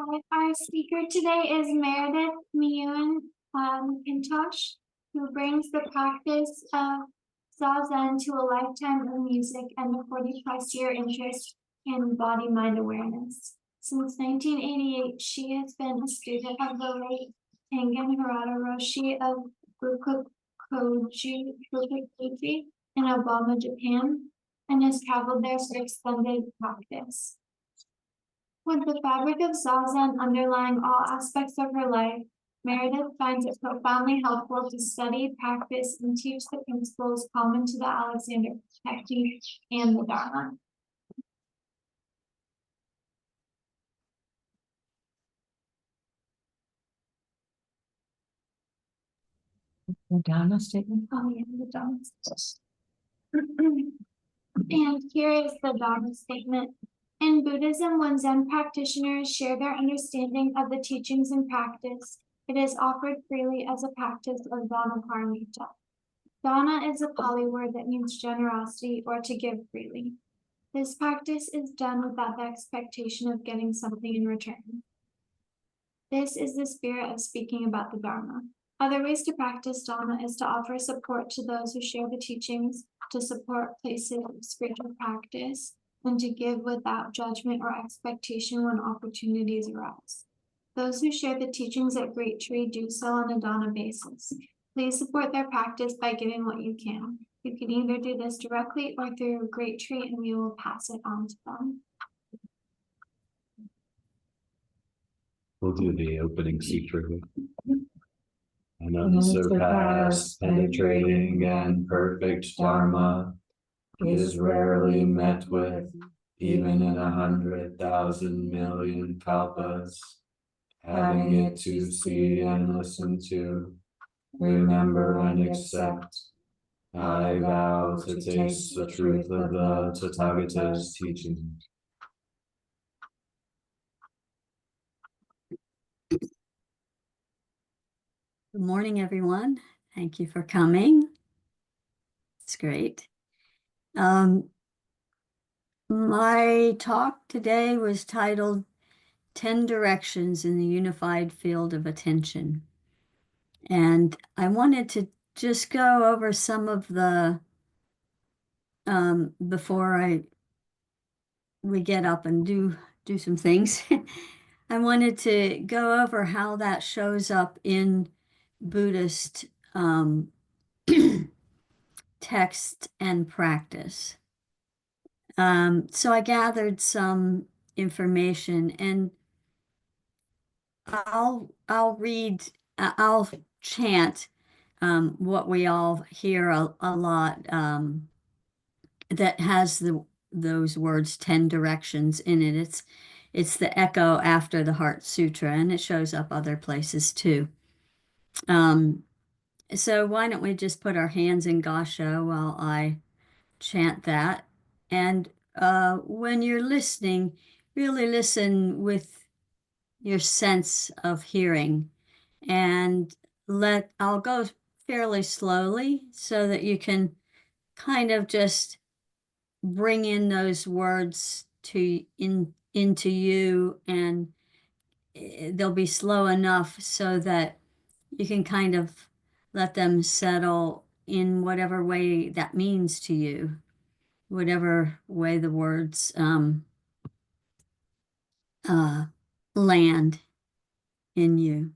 Our speaker today is Meredith Myoun Mcintosh, who brings the practice of zazen to a lifetime of music and a 40-plus year interest in body-mind awareness. Since 1988, she has been a student of the late Tangen Harada Roshi of Bukkokuji in Obama, Japan, and has traveled there for extended practice. With the fabric of zazen underlying all aspects of her life, Meredith finds it profoundly helpful to study, practice, and teach the principles common to the Alexander technique and the Dharma. The Dharma statement? Oh, yeah, the Dharma. And here is the Dharma statement. In Buddhism, when Zen practitioners share their understanding of the teachings and practice, it is offered freely as a practice of dana paramita. Dana is a Pali word that means generosity or to give freely. This practice is done without the expectation of getting something in return. This is the spirit of speaking about the Dharma. Other ways to practice dana is to offer support to those who share the teachings, to support places of spiritual practice, and to give without judgment or expectation when opportunities arise. Those who share the teachings at Great Tree do so on a dana basis. Please support their practice by giving what you can. You can either do this directly or through Great Tree, and we will pass it on to them. We'll do the opening sutra. And unsurpassed, penetrating, and perfect dharma is rarely met with, even in 100,000 million kalpas. Having it to see and listen to, remember and accept, I vow to taste the truth of the Tathagata's teaching. Good morning, everyone. Thank you for coming. It's great. My talk today was titled 10 Directions in the Unified Field of Attention. And I wanted to just go over some of the, before we get up and do some things. I wanted to go over how that shows up in Buddhist text and practice. So I gathered some information, and I'll chant what we all hear a lot that has those words 10 directions in it. It's the echo after the Heart Sutra, and it shows up other places too. So why don't we just put our hands in Gasho while I chant that? And when you're listening, really listen with your sense of hearing. And I'll go fairly slowly so that you can kind of just bring in those words into you, and they'll be slow enough so that you can kind of let them settle in whatever way that means to you, whatever way the words land in you.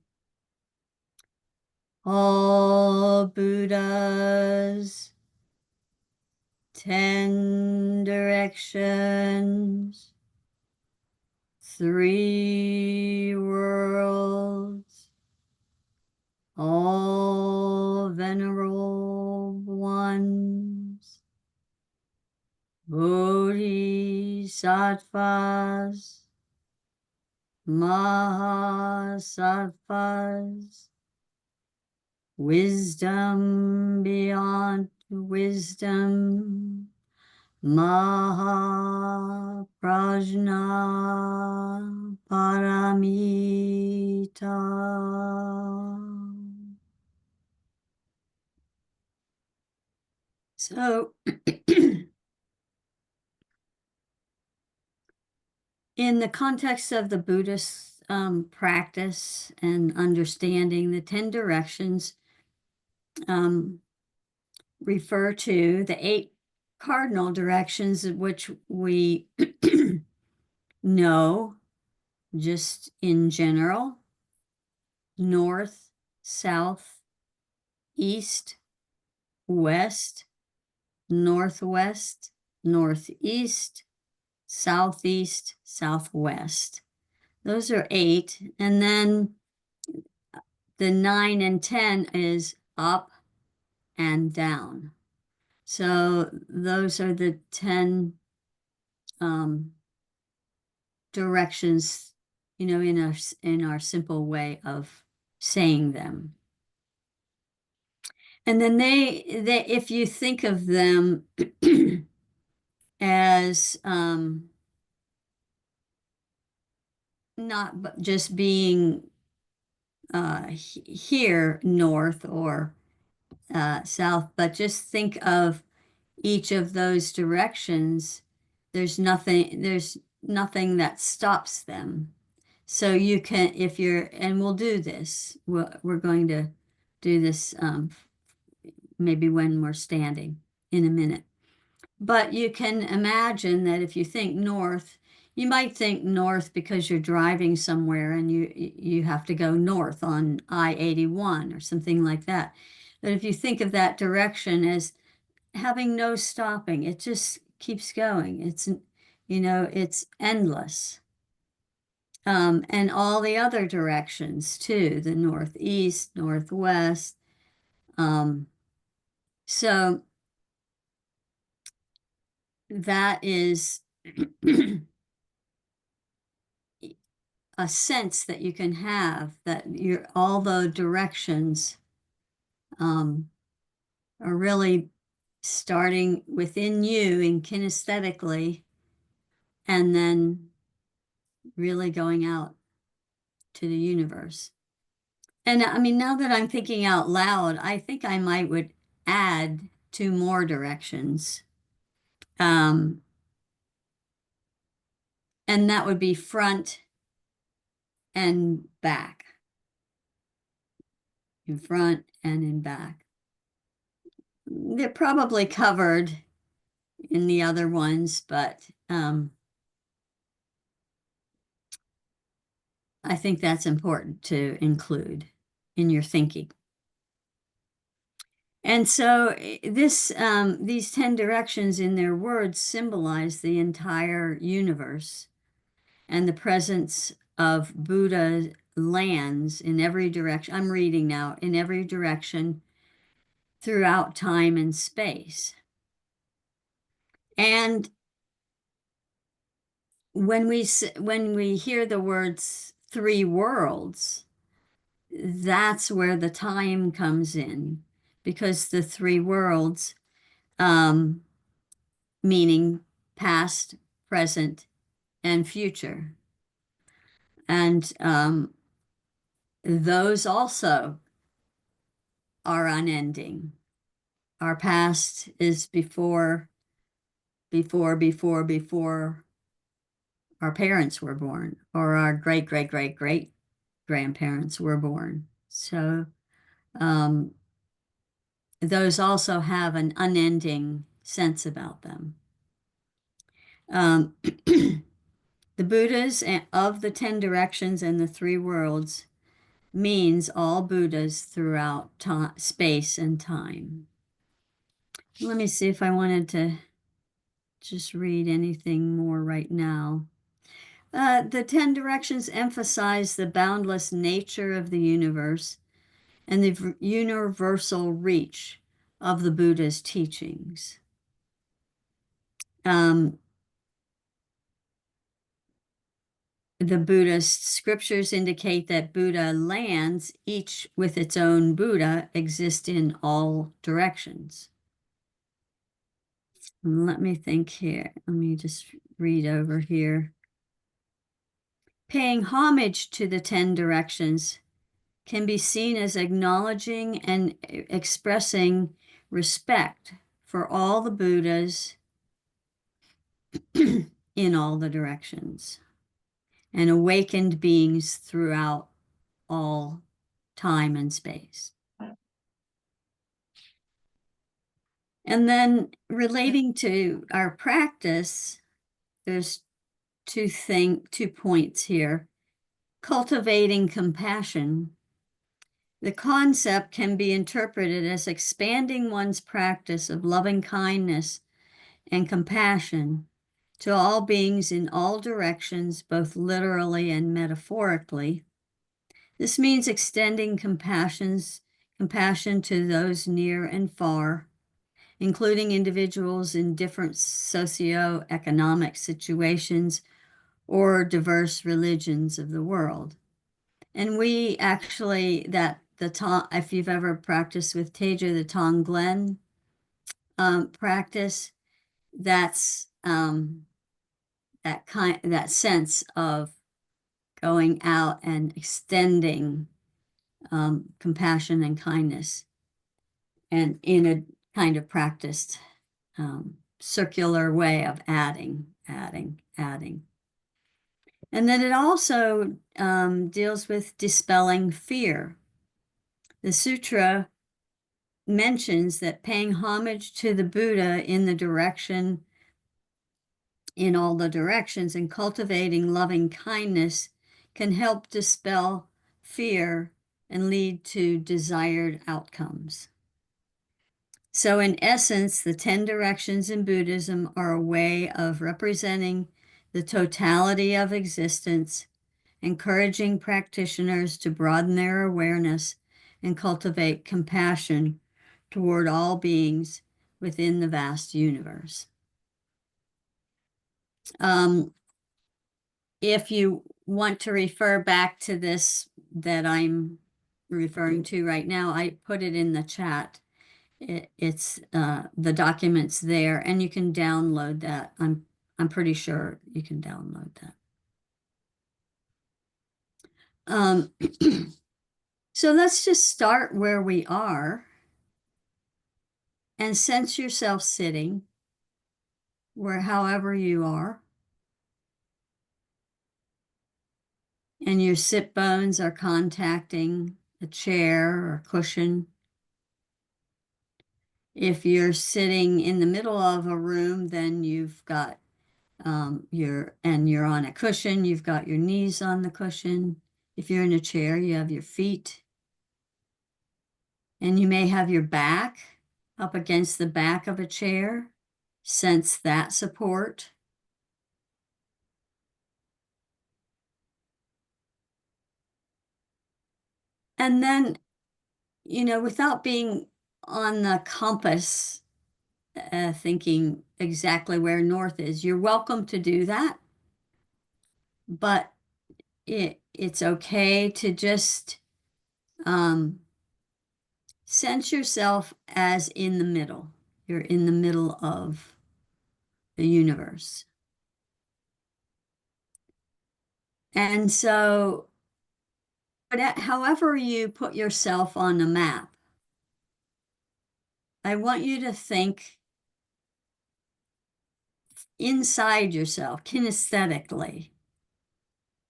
All Buddhas, 10 directions, 3 worlds, all venerable ones, bodhisattvas, mahasattvas, wisdom beyond wisdom, Mahaprajna Paramita. So, in the context of the Buddhist practice and understanding, the 10 directions refer to the 8 cardinal directions which we know just in general: north, south, east, west, northwest, northeast, southeast, southwest. Those are 8. And then the 9 and 10 is up and down. So those are the 10 directions, you know, in our simple way of saying them. And then they if you think of them as not just being here north or south, but just think of each of those directions. There's nothing that stops them. So you can, if you're, and we'll do this, we're going to do this maybe when we're standing in a minute. But you can imagine that if you think north, you might think north because you're driving somewhere and you have to go north on I-81 or something like that. But if you think of that direction as having no stopping, it just keeps going. It's, you know, it's endless. And all the other directions too, the northeast, northwest. So that is a sense that you can have that all the directions are really starting within you and kinesthetically, and then really going out to the universe. And I mean, now that I'm thinking out loud, I think I would add 2 more directions. And that would be front and back. In front and in back. They're probably covered in the other ones, but I think that's important to include in your thinking. And so these 10 directions in their words symbolize the entire universe and the presence of Buddha lands in every direction. I'm reading now, in every direction throughout time and space. And when we hear the words 3 worlds, that's where the time comes in, because the 3 worlds, meaning past, present, and future. And those also are unending. Our past is before our parents were born, or our great grandparents were born. So those also have an unending sense about them. The Buddhas of the 10 directions and the 3 worlds means all Buddhas throughout space and time. Let me see if I wanted to just read anything more right now. The 10 directions emphasize the boundless nature of the universe and the universal reach of the Buddha's teachings. The Buddhist scriptures indicate that Buddha lands, each with its own Buddha, exist in all directions. Let me think here. Let me just read over here. Paying homage to the 10 directions can be seen as acknowledging and expressing respect for all the Buddhas in all the directions. and awakened beings throughout all time and space. And then relating to our practice, there's two points here. Cultivating compassion. The concept can be interpreted as expanding one's practice of loving kindness and compassion to all beings in all directions, both literally and metaphorically. This means extending compassion to those near and far, including individuals in different socio-economic situations or diverse religions of the world. And we actually, if you've ever practiced with Teja, the Tangen practice, that's that sense of going out and extending compassion and kindness, and in a kind of practiced circular way of adding. And then it also deals with dispelling fear. The sutra mentions that paying homage to the Buddha in all the directions and cultivating loving kindness can help dispel fear and lead to desired outcomes. So in essence, the 10 directions in Buddhism are a way of representing the totality of existence, encouraging practitioners to broaden their awareness and cultivate compassion toward all beings within the vast universe. If you want to refer back to this that I'm referring to right now, I put it in the chat. It's the documents there, and you can download that. I'm pretty sure you can download that. So let's just start where we are and sense yourself sitting however you are. And your sit bones are contacting a chair or cushion. If you're sitting in the middle of a room, then you've got you're on a cushion, you've got your knees on the cushion. If you're in a chair, you have your feet. And you may have your back up against the back of a chair. Sense that support. And then, without being on the compass, thinking exactly where north is, you're welcome to do that. But it's okay to just sense yourself as in the middle. You're in the middle of the universe. And so, however you put yourself on the map, I want you to think inside yourself, kinesthetically.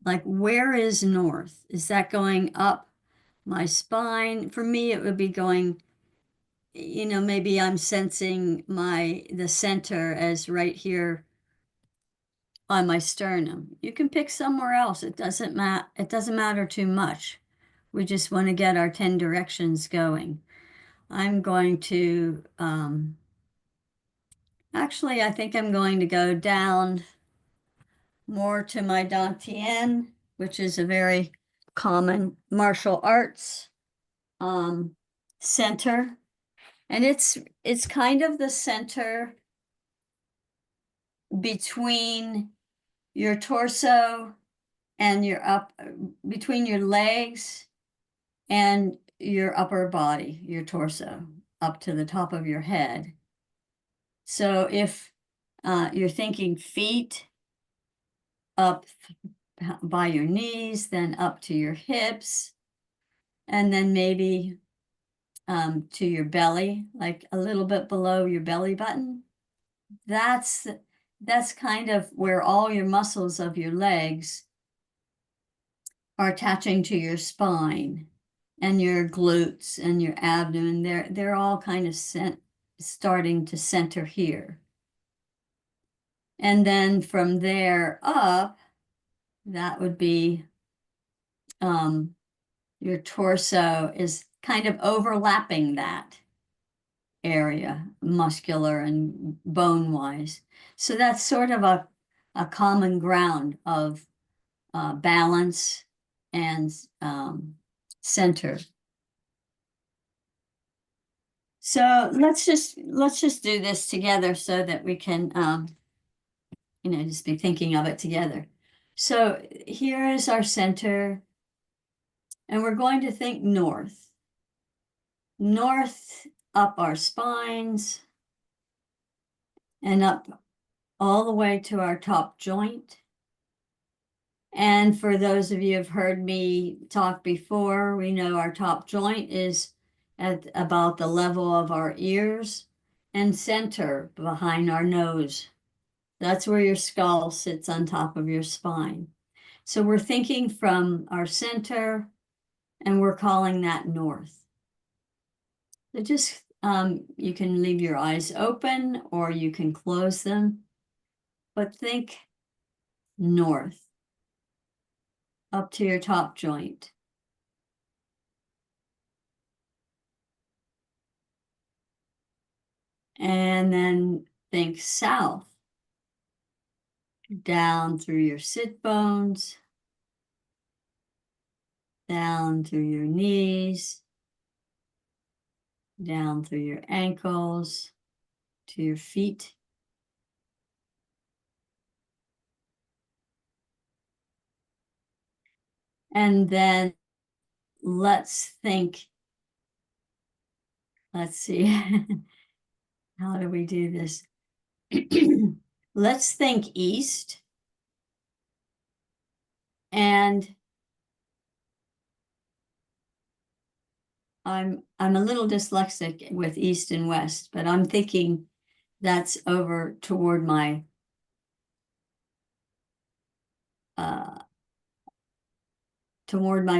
Like, where is north? Is that going up my spine? For me, it would be going, maybe I'm sensing the center as right here on my sternum. You can pick somewhere else. It doesn't matter too much. We just want to get our 10 directions going. I'm going to, actually, I think I'm going to go down more to my Dantian, which is a very common martial arts center. And it's kind of the center between your torso and between your legs and your upper body, your torso, up to the top of your head. So if you're thinking feet up by your knees, then up to your hips, and then maybe to your belly, like a little bit below your belly button. That's kind of where all your muscles of your legs are attaching to your spine and your glutes and your abdomen. They're all kind of starting to center here. And then from there up, that would be your torso is kind of overlapping that area, muscular and bone-wise. So that's sort of a common ground of balance and center. So let's just do this together so that we can just be thinking of it together. So here is our center, and we're going to think north. North up our spines and up all the way to our top joint. And for those of you who've heard me talk before, we know our top joint is at about the level of our ears and center behind our nose. That's where your skull sits on top of your spine. So we're thinking from our center, and we're calling that north. So just, you can leave your eyes open or you can close them, but think north, up to your top joint. And then think south, down through your sit bones, down through your knees, down through your ankles, to your feet. And then let's see, how do we do this? Let's think east. And I'm a little dyslexic with east and west, but I'm thinking that's over toward my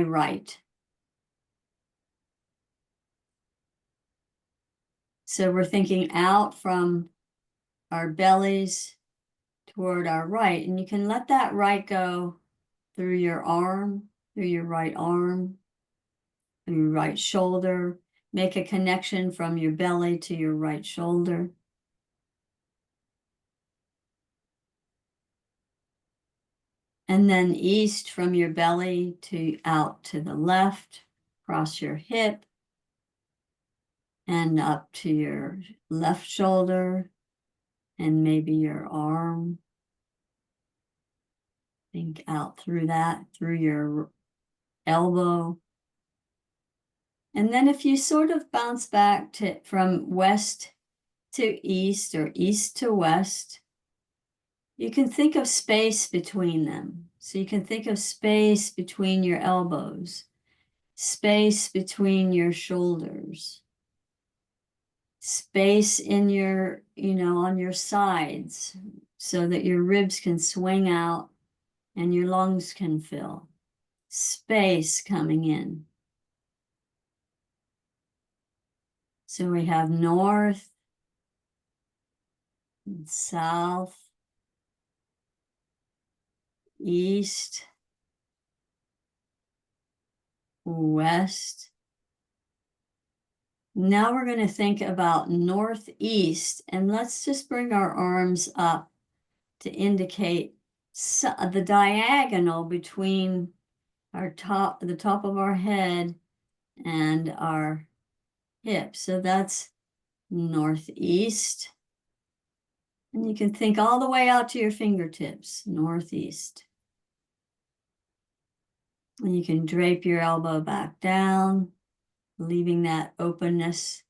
right. So we're thinking out from our bellies toward our right, and you can let that right go through your arm, through your right arm, through your right shoulder. Make a connection from your belly to your right shoulder. And then east from your belly to out to the left, across your hip, and up to your left shoulder, and maybe your arm. Think out through that, through your elbow. And then if you sort of bounce back from west to east or east to west, you can think of space between them. So you can think of space between your elbows, space between your shoulders, space in your, on your sides so that your ribs can swing out and your lungs can fill. Space coming in. So we have north, south, east, west. Now we're going to think about northeast, and let's just bring our arms up to indicate the diagonal between the top of our head and our hip. So that's northeast. And you can think all the way out to your fingertips, northeast. And you can drape your elbow back down, leaving that openness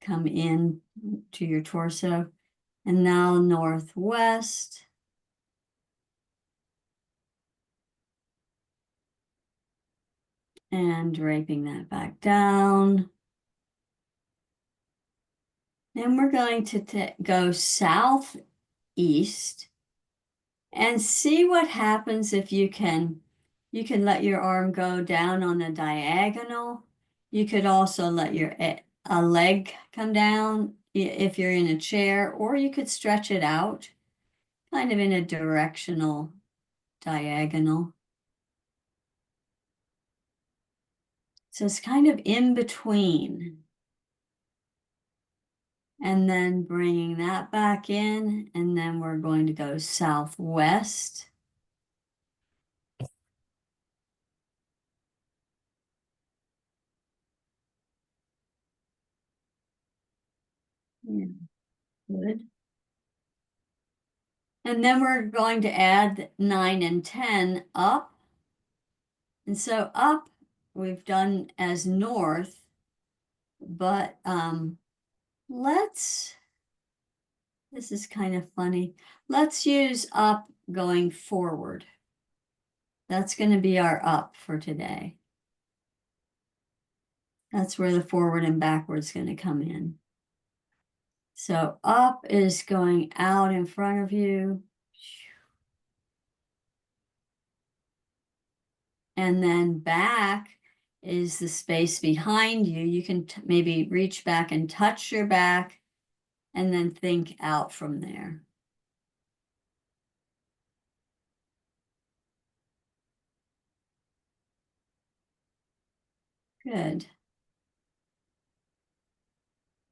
come in to your torso. And now northwest. And draping that back down. Then we're going to go southeast and see what happens if you can, You can let your arm go down on a diagonal. You could also let a leg come down if you're in a chair, or you could stretch it out, kind of in a directional diagonal. So it's kind of in between. And then bringing that back in, and then we're going to go southwest. Yeah, good. And then we're going to add 9 and 10 up. And so up, we've done as north, but this is kind of funny. Let's use up going forward. That's going to be our up for today. That's where the forward and backward is going to come in. So up is going out in front of you. And then back is the space behind you. You can maybe reach back and touch your back and then think out from there. Good.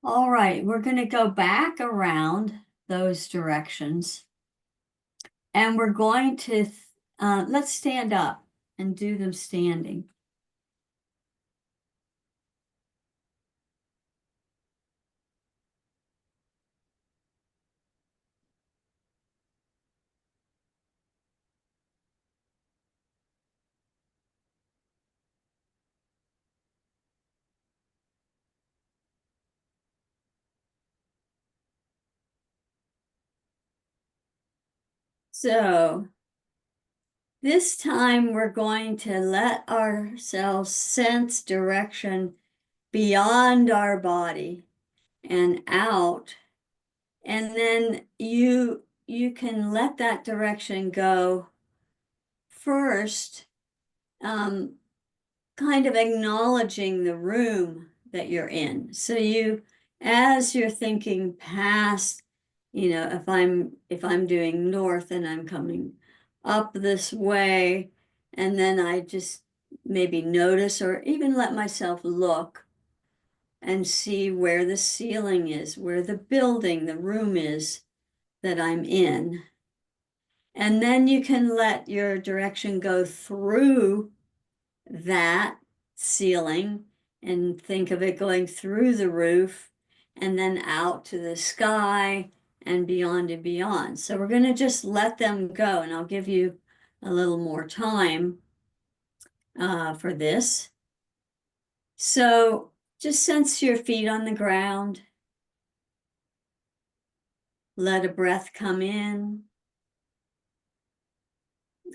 All right, we're going to go back around those directions. And we're going to, let's stand up and do them standing. So this time we're going to let ourselves sense direction beyond our body and out. And then you can let that direction go first, kind of acknowledging the room that you're in. So as you're thinking past, if I'm doing north and I'm coming up this way, and then I just maybe notice or even let myself look and see where the ceiling is, where the building, the room is that I'm in. And then you can let your direction go through that ceiling and think of it going through the roof and then out to the sky and beyond and beyond. So we're going to just let them go, and I'll give you a little more time for this. So just sense your feet on the ground. Let a breath come in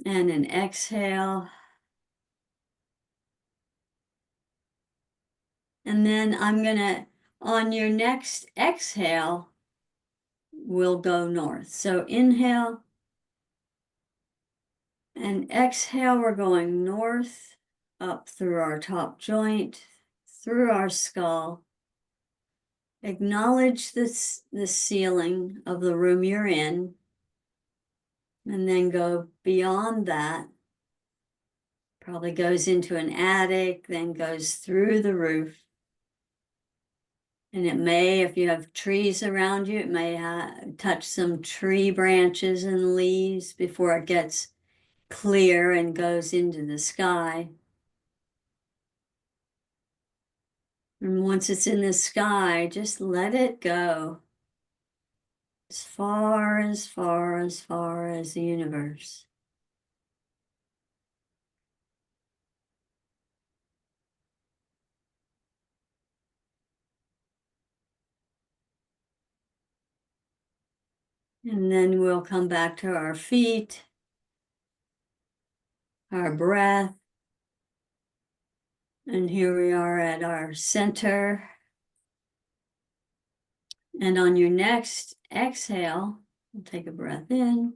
and an exhale. And then on your next exhale, we'll go north. So inhale and exhale, we're going north, up through our top joint, through our skull. Acknowledge the ceiling of the room you're in, and then go beyond that. Probably goes into an attic, then goes through the roof. And it may, if you have trees around you, it may touch some tree branches and leaves before it gets clear and goes into the sky. And once it's in the sky, just let it go as far, as far, as far as the universe. And then we'll come back to our feet, our breath. And here we are at our center. And on your next exhale, we'll take a breath in.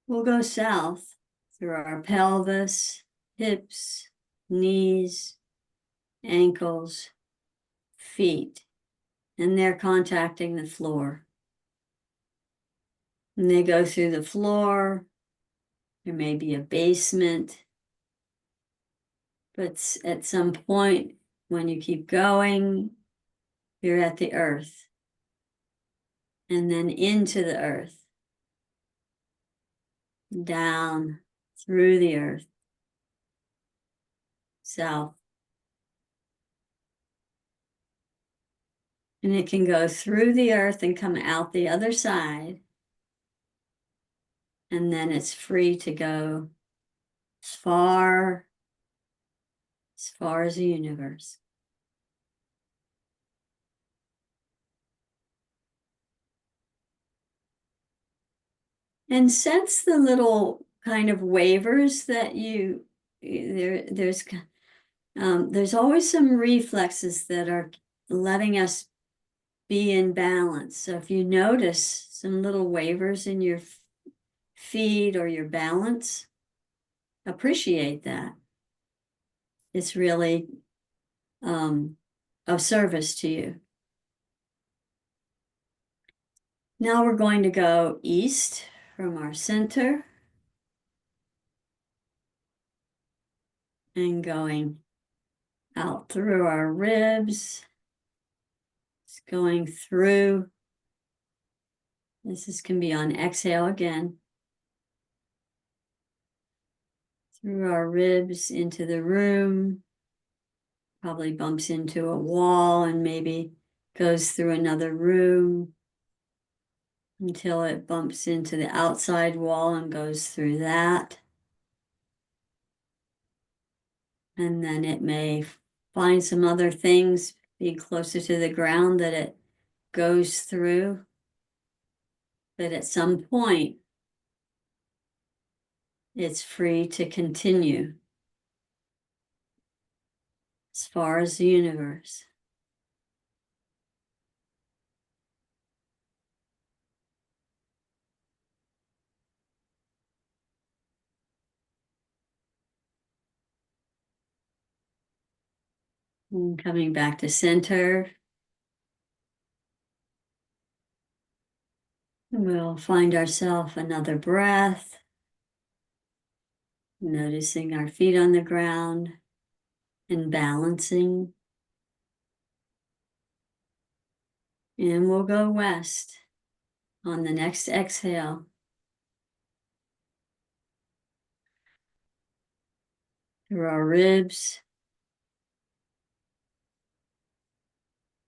We'll go south through our pelvis, hips, knees, ankles, feet, and they're contacting the floor. And they go through the floor. There may be a basement, but at some point, when you keep going, you're at the earth, and then into the earth, down through the earth, south. And it can go through the earth and come out the other side. And then it's free to go as far as the universe. And sense the little kind of wavers that there's always some reflexes that are letting us be in balance. So if you notice some little wavers in your feet or your balance, appreciate that. It's really of service to you. Now we're going to go east from our center and going out through our ribs. It's going through. Can be on exhale again. Through our ribs into the room. Probably bumps into a wall and maybe goes through another room until it bumps into the outside wall and goes through that. And then it may find some other things, be closer to the ground that it goes through. But at some point, it's free to continue as far as the universe. And coming back to center, we'll find ourselves another breath, noticing our feet on the ground and balancing. And we'll go west on the next exhale. Through our ribs,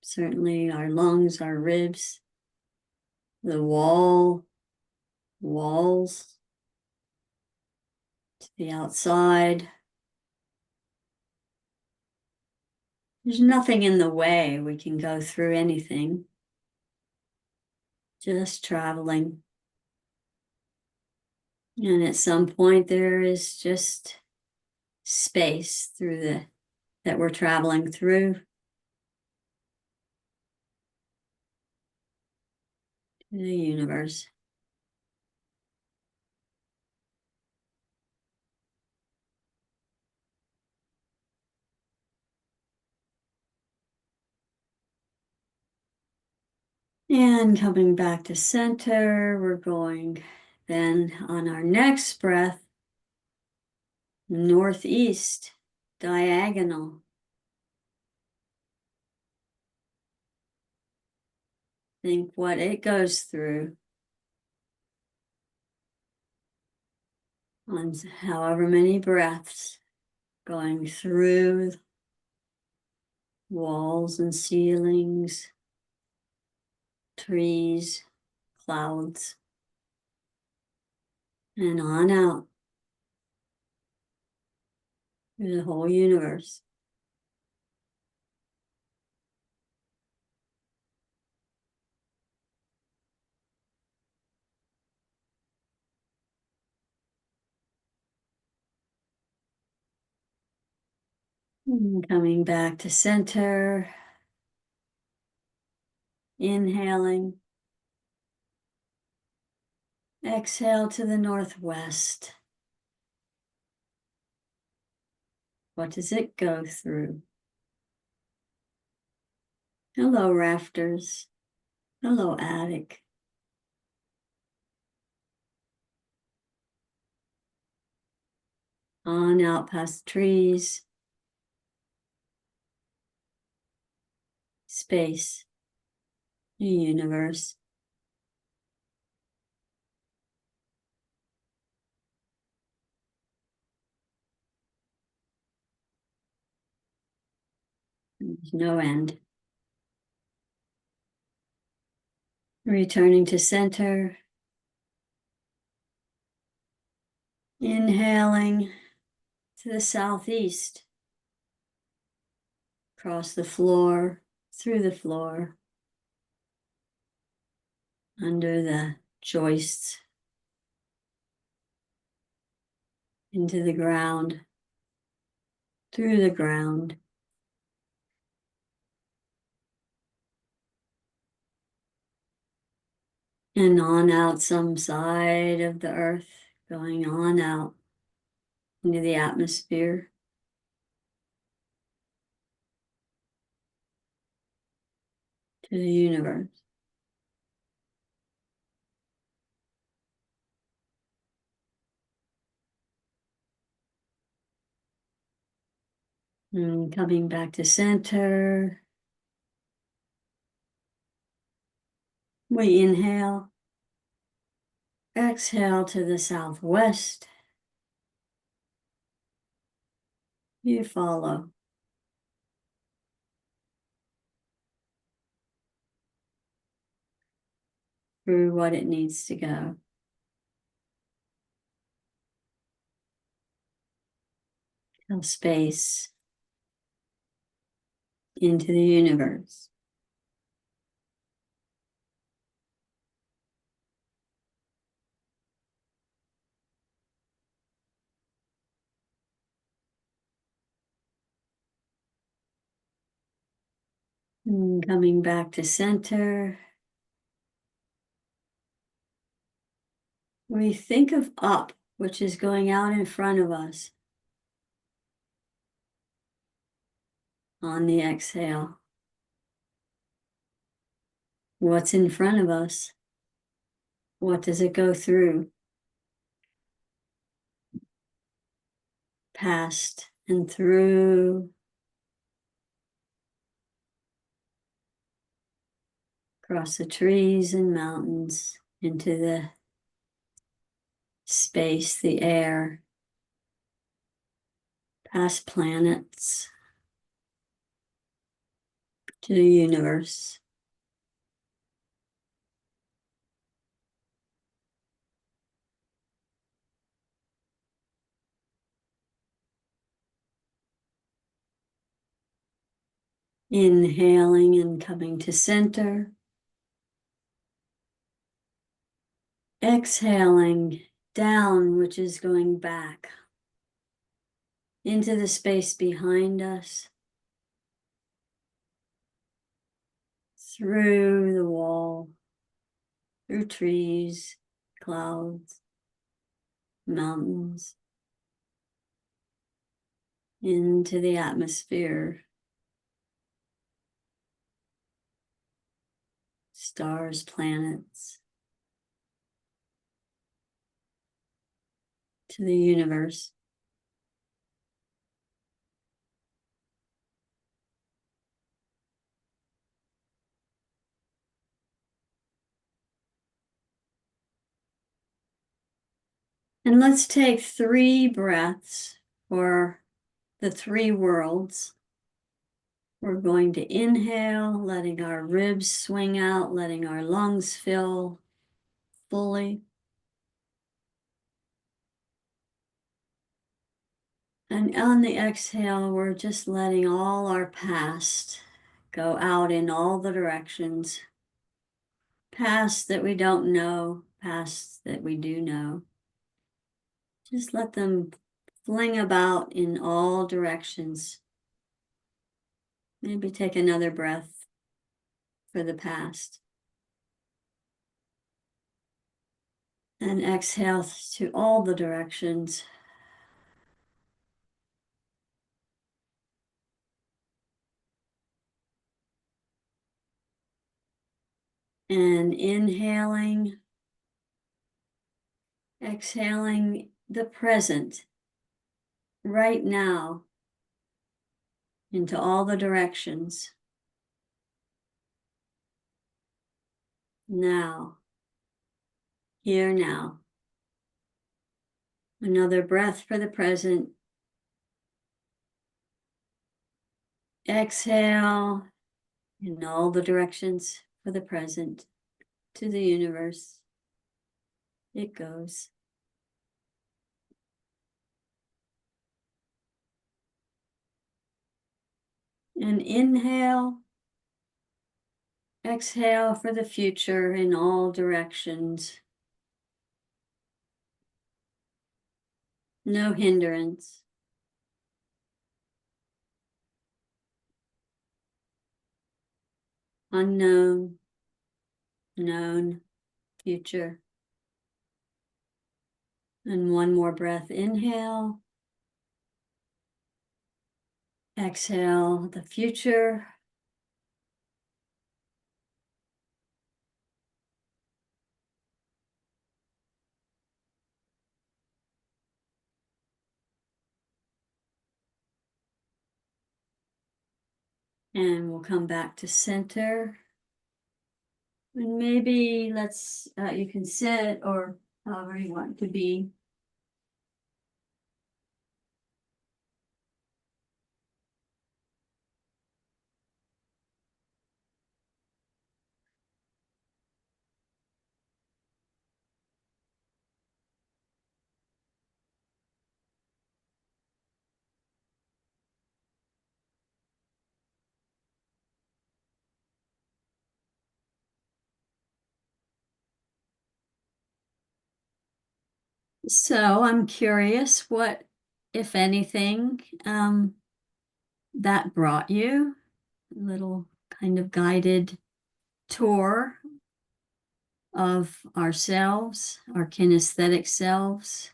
certainly our lungs, our ribs, the walls, to the outside. There's nothing in the way. We can go through anything. Just traveling. And at some point there is just space through that we're traveling through. The universe. And coming back to center, we're going then on our next breath, northeast, diagonal. Think what it goes through on however many breaths, going through walls and ceilings, trees, clouds, and on out through the whole universe. And coming back to center, inhaling, exhale to the northwest, What does it go through? Hello, rafters. Hello, attic. On out past trees. Space. The universe. There's no end. Returning to center. Inhaling to the southeast. Across the floor, through the floor. Under the joists. Into the ground. Through the ground. And on out some side of the earth, going on out into the atmosphere. To the universe. And coming back to center. We inhale. Exhale to the southwest. You follow. Through what it needs to go. Fill space into the universe. And coming back to center. We think of up, which is going out in front of us. On the exhale. What's in front of us? What does it go through? Past and through. Across the trees and mountains into the space, the air. Past planets. To the universe. Inhaling and coming to center. Exhaling down, which is going back into the space behind us. Through the wall, through trees, clouds, mountains, into the atmosphere. Stars, planets, to the universe. And let's take 3 breaths for the 3 worlds. We're going to inhale, letting our ribs swing out, letting our lungs fill fully. And on the exhale, we're just letting all our past go out in all the directions. Past that we don't know, past that we do know. Just let them fling about in all directions. Maybe take another breath for the past. And exhale to all the directions. And inhaling, exhaling the present right now into all the directions. Now, here now. Another breath for the present. Exhale in all the directions for the present to the universe. It goes. And inhale, exhale for the future in all directions. No hindrance. Unknown, known, future. And one more breath. Inhale. Exhale the future. And we'll come back to center. And maybe you can sit or however you want to be. So I'm curious what, if anything, that brought you. A little kind of guided tour of ourselves, our kinesthetic selves,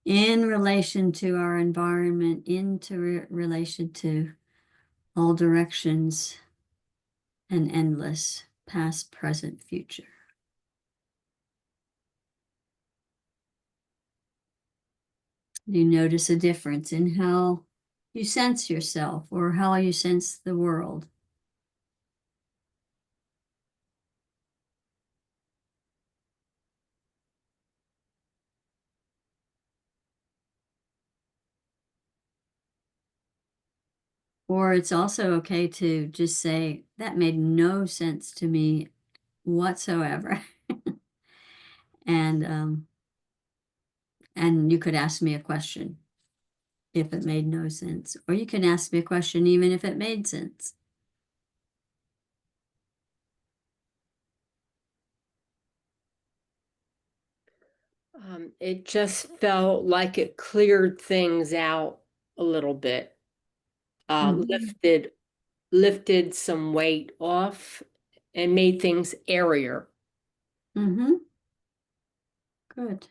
in relation to our environment, into relation to all directions and endless, past, present, future. Do you notice a difference in how you sense yourself or how you sense the world? Or it's also okay to just say, that made no sense to me whatsoever. And you could ask me a question if it made no sense, or you can ask me a question even if it made sense. It just felt like it cleared things out a little bit, lifted some weight off and made things airier. Mm-hmm. Good.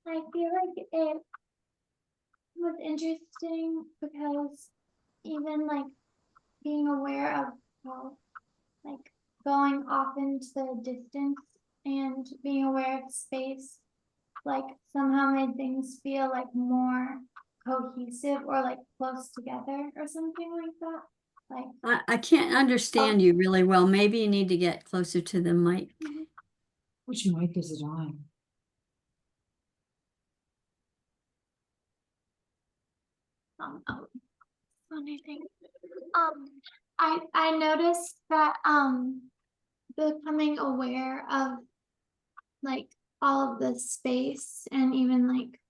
I feel like it was interesting because even like being aware of how like going off into the distance and being aware of space like somehow made things feel like more cohesive or like close together or something like that. Like I can't understand you really well. Maybe you need to get closer to the mic. Which mic is it on? oh, funny thing. I noticed that becoming aware of like all of the space and even like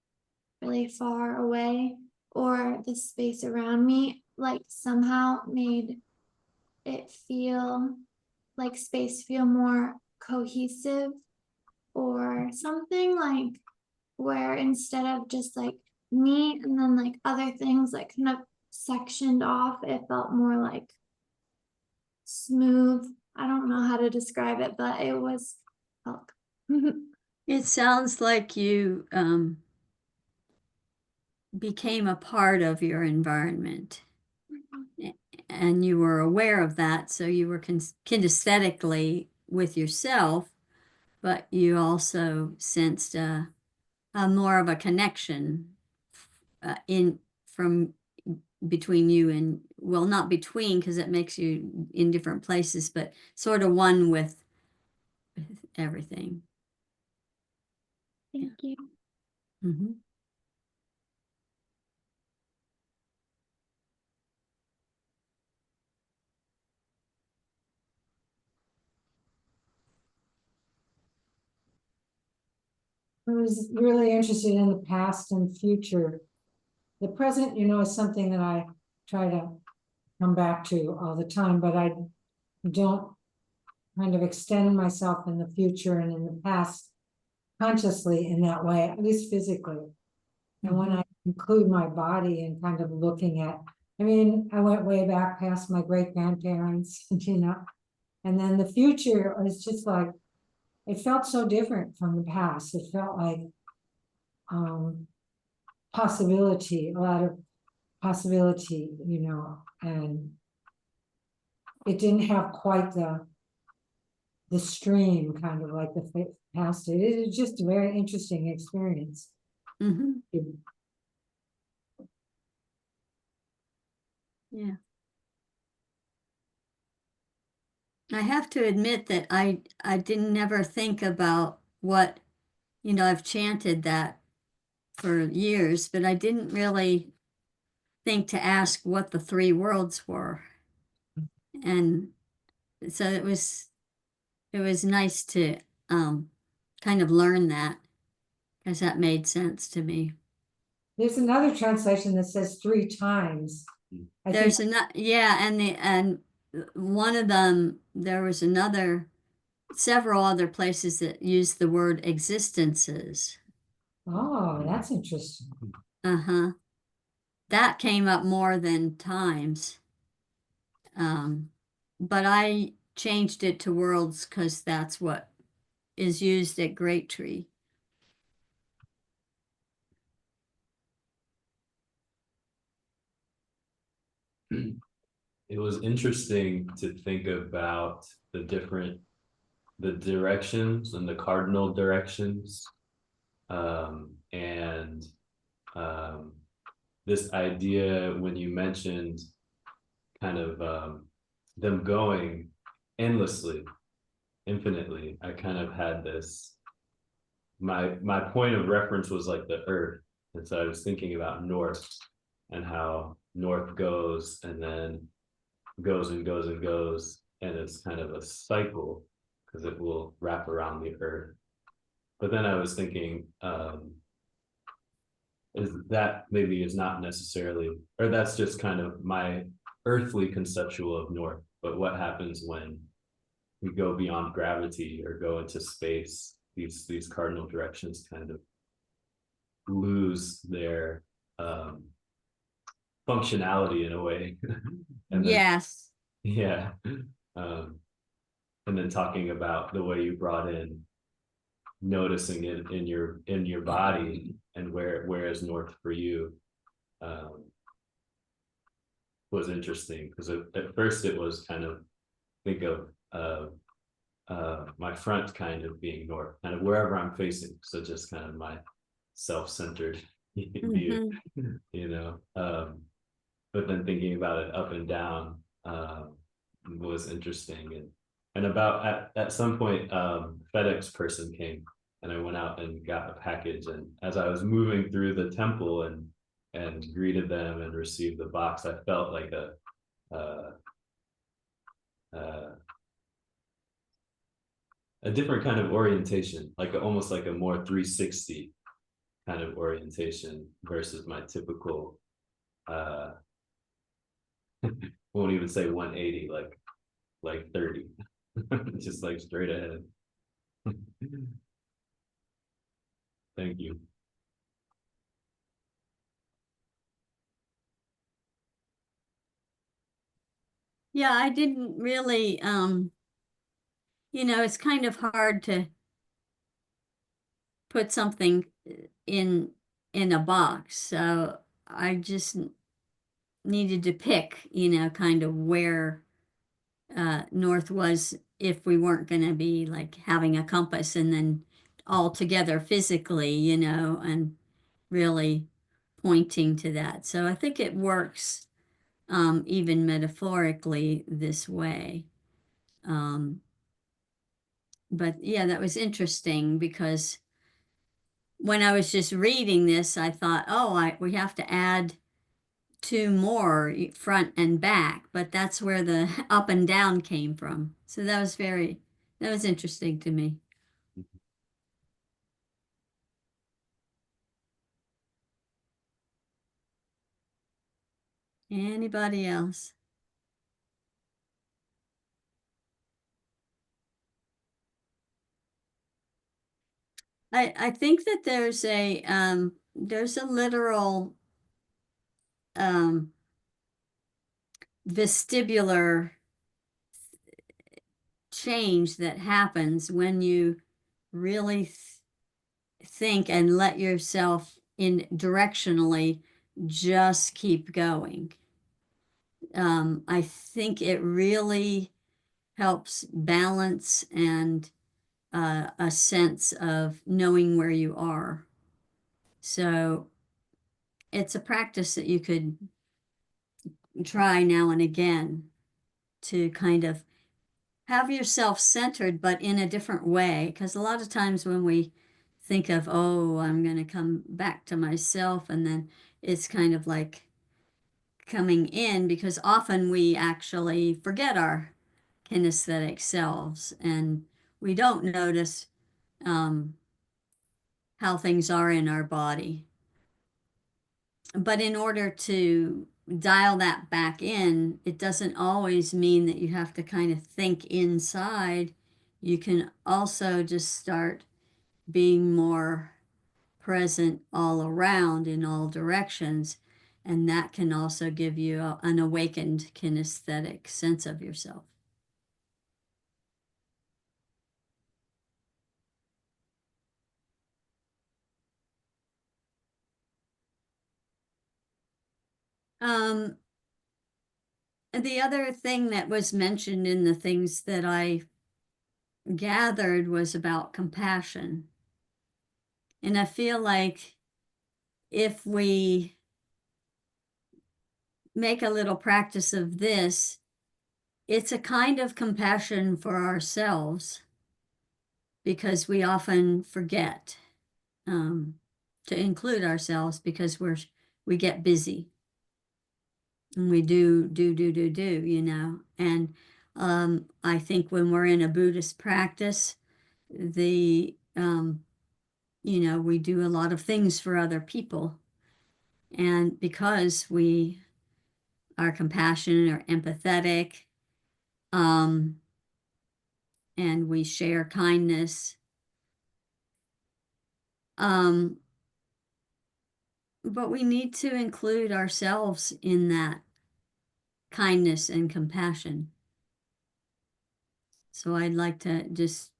really far away or the space around me like somehow made it feel like space feel more cohesive or something like where instead of just like me and then like other things like kind of sectioned off, it felt more like smooth. I don't know how to describe it, but it was It sounds like you became a part of your environment. And you were aware of that, so you were kinesthetically with yourself, but you also sensed a more of a connection in from between you and, well, not between, because it makes you in different places, but sort of one with everything. Thank you. Mm-hmm. I was really interested in the past and future. The present, is something that I try to come back to all the time, but I don't kind of extend myself in the future and in the past consciously in that way, at least physically. And when I include my body and kind of looking at, I went way back past my great grandparents, and then the future is just like, it felt so different from the past. It felt like possibility, a lot of possibility, and it didn't have quite the stream, kind of like the past. It was just a very interesting experience. Mm-hmm. Yeah. I have to admit that I didn't never think about what, I've chanted that for years, but I didn't really think to ask what the three worlds were. And so it was nice to kind of learn that, because that made sense to me. There's another translation that says 3 times. There's another, yeah, and one of them, there was several other places that use the word existences. Oh, that's interesting. Uh-huh. That came up more than times. But I changed it to worlds because that's what is used at Great Tree. It was interesting to think about the directions and the cardinal directions, and this idea when you mentioned kind of them going endlessly, infinitely. I kind of had this, my point of reference was like the earth, and so I was thinking about north and how north goes and then goes and goes and goes, and it's kind of a cycle because it will wrap around the earth. But then I was thinking, is that maybe is not necessarily, or that's just kind of my earthly conceptual of north, but what happens when we go beyond gravity or go into space? These cardinal directions kind of lose their functionality in a way. And then, Yes. yeah. And then talking about the way you brought in noticing it in your body and where is north for you, was interesting, because at first it was kind of think of my front kind of being north, kind of wherever I'm facing, so just kind of my self-centered view, but then thinking about it up and down was interesting. And about at some point FedEx person came and I went out and got a package, and as I was moving through the temple and greeted them and received the box, I felt like a different kind of orientation, like almost like a more 360 kind of orientation versus my typical won't even say 180, like 30. Just like straight ahead. Thank you. Yeah, I didn't really, it's kind of hard to put something in a box. So I just needed to pick, kind of where north was if we weren't going to be like having a compass and then all together physically, and really pointing to that. So I think it works even metaphorically this way. But yeah, that was interesting because when I was just reading this, I thought, oh, we have to add two more, front and back, but that's where the up and down came from. So that was interesting to me. Anybody else? I think that there's a literal vestibular change that happens when you really think and let yourself in directionally just keep going. I think it really helps balance and a sense of knowing where you are. So it's a practice that you could try now and again to kind of have yourself centered, but in a different way. Because a lot of times when we think of, oh, I'm going to come back to myself, and then it's kind of like coming in, because often we actually forget our kinesthetic selves and we don't notice how things are in our body. But in order to dial that back in, it doesn't always mean that you have to kind of think inside. You can also just start being more present all around in all directions. And that can also give you an awakened kinesthetic sense of yourself. The other thing that was mentioned in the things that I gathered was about compassion. And I feel like if we make a little practice of this, it's a kind of compassion for ourselves, because we often forget to include ourselves because we get busy and we do, and I think when we're in a Buddhist practice, we do a lot of things for other people, and because we are compassionate or empathetic, and we share kindness, but we need to include ourselves in that kindness and compassion. So I'd like to just,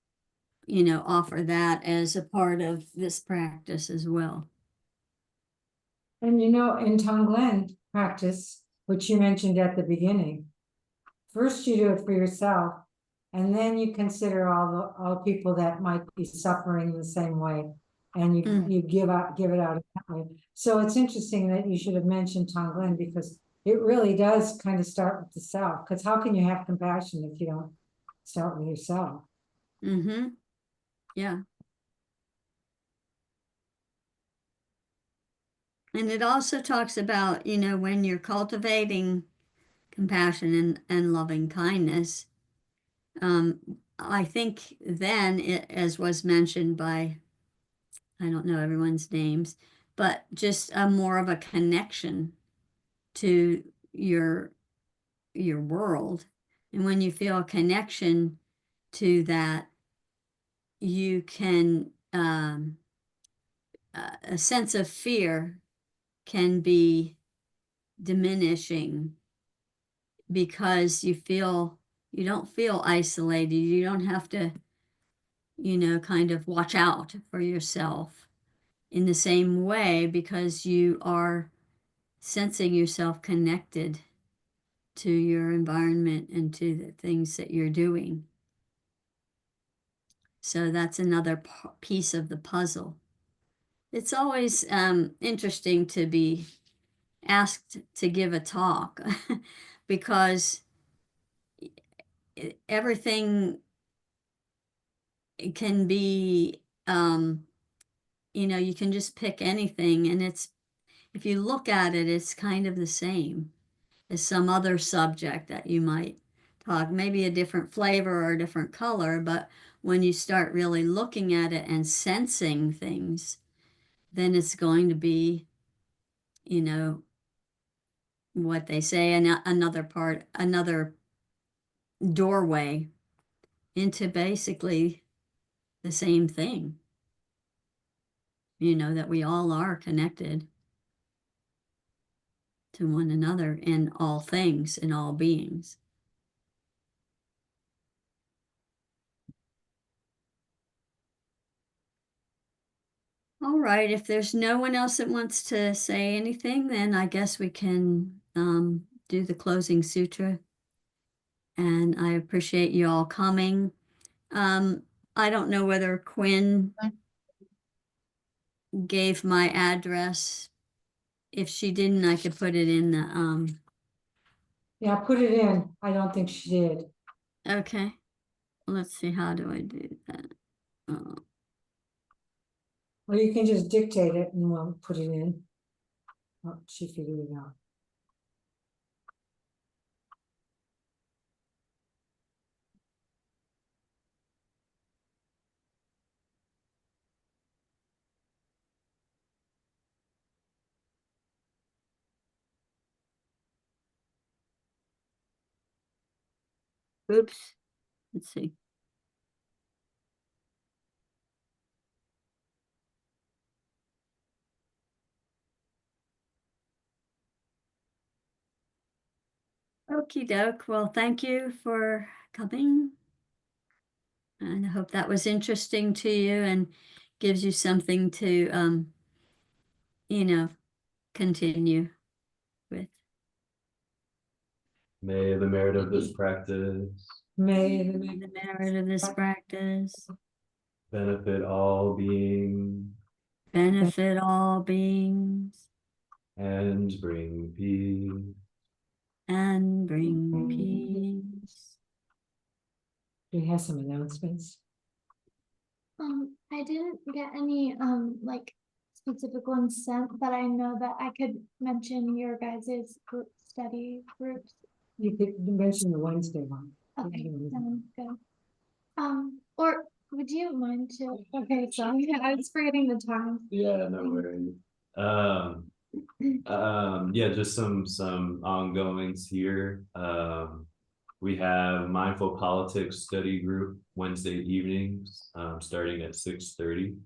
offer that as a part of this practice as well. And in Tangen practice, which you mentioned at the beginning, first you do it for yourself, and then you consider all people that might be suffering in the same way, and you give it out that way. So it's interesting that you should have mentioned Tangen, because it really does kind of start with the self. Because how can you have compassion if you don't start with yourself? Mm-hmm. Yeah. And it also talks about, when you're cultivating compassion and loving kindness, I think then, as was mentioned by, I don't know everyone's names, but just a more of a connection to your world. And when you feel a connection to that, you can, a sense of fear can be diminishing, because you don't feel isolated. You don't have to, kind of watch out for yourself in the same way, because you are sensing yourself connected to your environment and to the things that you're doing. So that's another piece of the puzzle. It's always interesting to be asked to give a talk because everything can be, you can just pick anything, and if you look at it, it's kind of the same as some other subject that you might talk, maybe a different flavor or a different color, but when you start really looking at it and sensing things, then it's going to be, what they say, another doorway into basically the same thing. That we all are connected to one another in all things, in all beings. All right, if there's no one else that wants to say anything, then I guess we can do the closing sutra. And I appreciate you all coming. I don't know whether Quinn gave my address. If she didn't, I could put it in the Yeah, put it in. I don't think she did. okay. Let's see, how do I do that? Or you can just dictate it and we'll put it in. Oh, she figured it out. Oops. Let's see. Okie doke. Well, thank you for coming. And I hope that was interesting to you and gives you something to, continue with. May the merit of this practice May The the merit of this practice benefit all beings benefit all beings and bring peace. and bring peace. Do you have some announcements? I didn't get any like specific ones sent, but I know that I could mention your guys' group study groups. You could mention the Wednesday one. Okay, sounds good. Or would you mind to? Okay, sorry, I was forgetting the time. Yeah, no worries. Yeah, just some ongoings here. We have mindful politics study group Wednesday evenings, starting at 6:30.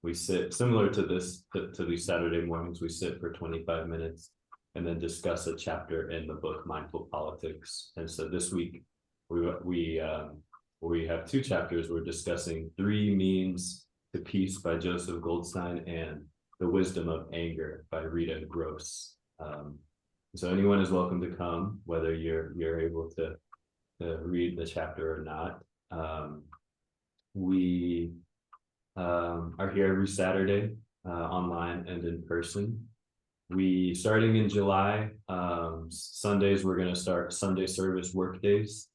We sit similar to these Saturday mornings. We sit for 25 minutes and then discuss a chapter in the book Mindful Politics. And so this week we have two chapters. We're discussing 3 Means to Peace by Joseph Goldstein and The Wisdom of Anger by Rita Gross. So anyone is welcome to come, whether you're able to read the chapter or not. We are here every Saturday, online and in person. We, starting in July, Sundays, we're going to start Sunday service work days,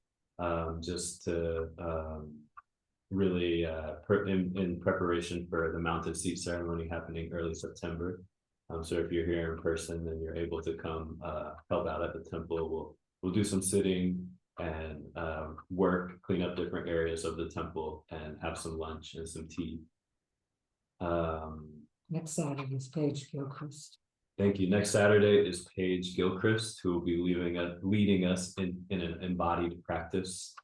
just to really in preparation for the mounted seat ceremony happening early September. So if you're here in person and you're able to come help out at the temple, we'll do some sitting and work, clean up different areas of the temple and have some lunch and some tea. Next Saturday is Paige Gilchrist. Thank you. Next Saturday is Paige Gilchrist, who will be leading us in an embodied practice.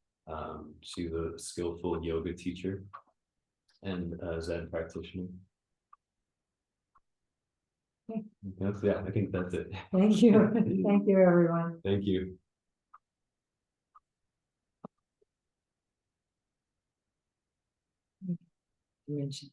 She's a skillful yoga teacher and a Zen practitioner. Okay. Yeah, I think that's it. Thank you. Thank you, everyone. Thank you. Mention.